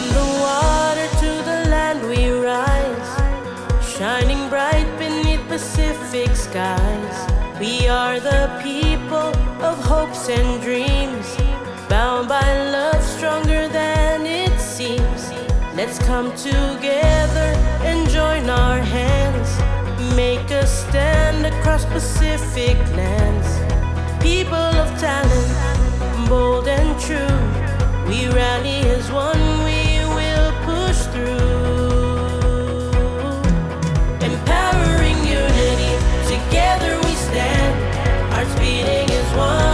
From the water to the land we rise, shining bright beneath Pacific skies. We are the people of hopes and dreams, bound by love stronger than it seems. Let's come together and join our hands, make a stand across Pacific lands. People of talent, bold and true, we rally as one, we will push through. Empowering unity, together we stand, hearts beating as one.